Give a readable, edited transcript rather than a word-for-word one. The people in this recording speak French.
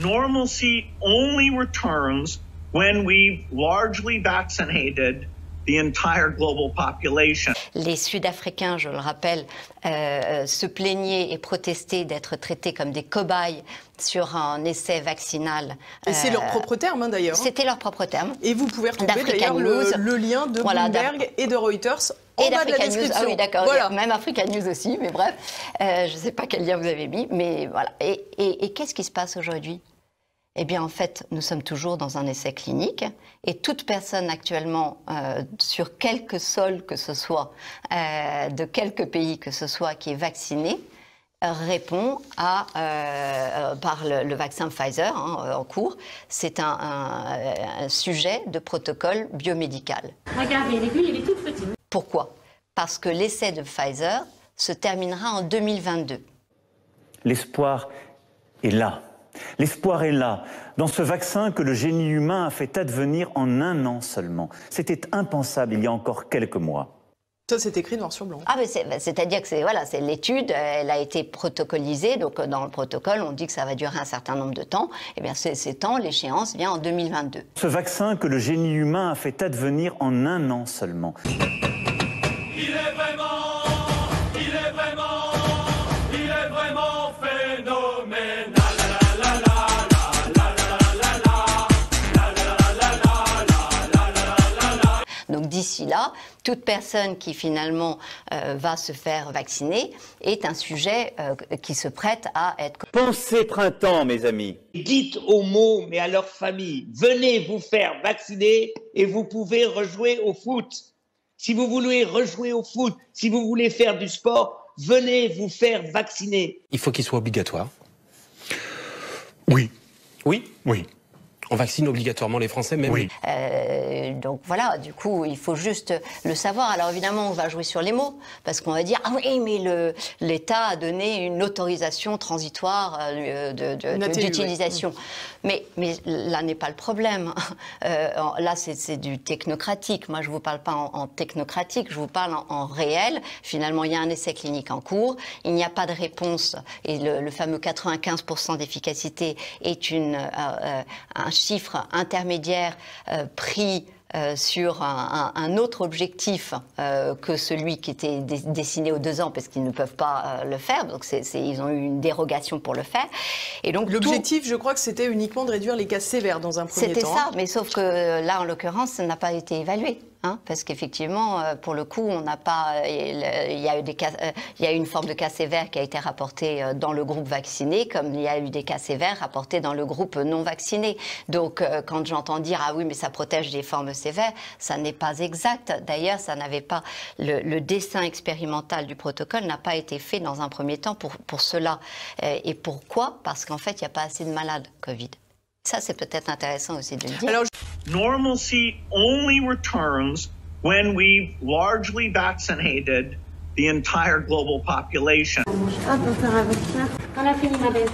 Normalcy only returns when we've largely vaccinated the entire global population. Les Sud-Africains, je le rappelle, se plaignaient et protestaient d'être traités comme des cobayes sur un essai vaccinal. Et c'est leur propre terme, hein, d'ailleurs. C'était leur propre terme. Et vous pouvez retrouver d'ailleurs le lien de Bloomberg et de Reuters en bas de la description. Ah oui, d'accord. Voilà. Même Africa News aussi, mais bref, je ne sais pas quel lien vous avez mis, mais voilà. Et qu'est-ce qui se passe aujourd'hui ? Eh bien, en fait, nous sommes toujours dans un essai clinique et toute personne actuellement, sur quelque sol que ce soit, de quelque pays que ce soit, qui est vaccinée, répond à, par le vaccin Pfizer en cours. C'est un sujet de protocole biomédical. Regardez, l'aiguille, elle est toute petite. Pourquoi ? Parce que l'essai de Pfizer se terminera en 2022. L'espoir est là. L'espoir est là, dans ce vaccin que le génie humain a fait advenir en 1 an seulement. C'était impensable il y a encore quelques mois. Ça, c'est écrit noir sur blanc. Ah, mais c'est-à-dire que c'est l'étude, elle a été protocolisée, donc dans le protocole, on dit que ça va durer un certain nombre de temps. Eh bien, ces temps, l'échéance vient en 2022. Ce vaccin que le génie humain a fait advenir en 1 an seulement. Il est vraiment phénoménal. Donc d'ici là, toute personne qui finalement va se faire vacciner est un sujet qui se prête à être... Pensez printemps, mes amis. Dites aux mots, mais à leur famille, venez vous faire vacciner et vous pouvez rejouer au foot. Si vous voulez rejouer au foot, si vous voulez faire du sport, venez vous faire vacciner. Il faut qu'il soit obligatoire. Oui. Oui ? Oui. On vaccine obligatoirement les Français, même. Oui. Donc voilà, du coup, il faut juste le savoir. Alors évidemment, on va jouer sur les mots, parce qu'on va dire « Ah oui, mais l'État a donné une autorisation transitoire d'utilisation. » Mais là n'est pas le problème. Là, c'est du technocratique. Moi, je ne vous parle pas en technocratique, je vous parle en réel. Finalement, il y a un essai clinique en cours, il n'y a pas de réponse, et le fameux 95% d'efficacité est un chiffre intermédiaire pris sur un autre objectif que celui qui était destiné aux 2 ans, parce qu'ils ne peuvent pas le faire. Donc ils ont eu une dérogation pour le faire. Et donc l'objectif, je crois que c'était uniquement de réduire les cas sévères dans un premier temps. C'était ça, mais sauf que là, en l'occurrence, ça n'a pas été évalué. Parce qu'effectivement, pour le coup, on n'a pas. Il y a eu une forme de cas sévère qui a été rapportée dans le groupe vacciné, comme il y a eu des cas sévères rapportés dans le groupe non vacciné. Donc, quand j'entends dire ah oui, mais ça protège des formes sévères, ça n'est pas exact. D'ailleurs, ça n'avait pas le dessin expérimental du protocole n'a pas été fait dans un premier temps pour cela. Et pourquoi ? Parce qu'en fait, il n'y a pas assez de malades Covid. Ça, c'est peut-être intéressant aussi de le dire. Alors, Normalcy only returns when we've largely vaccinated the entire global population. On a fini, ma belle.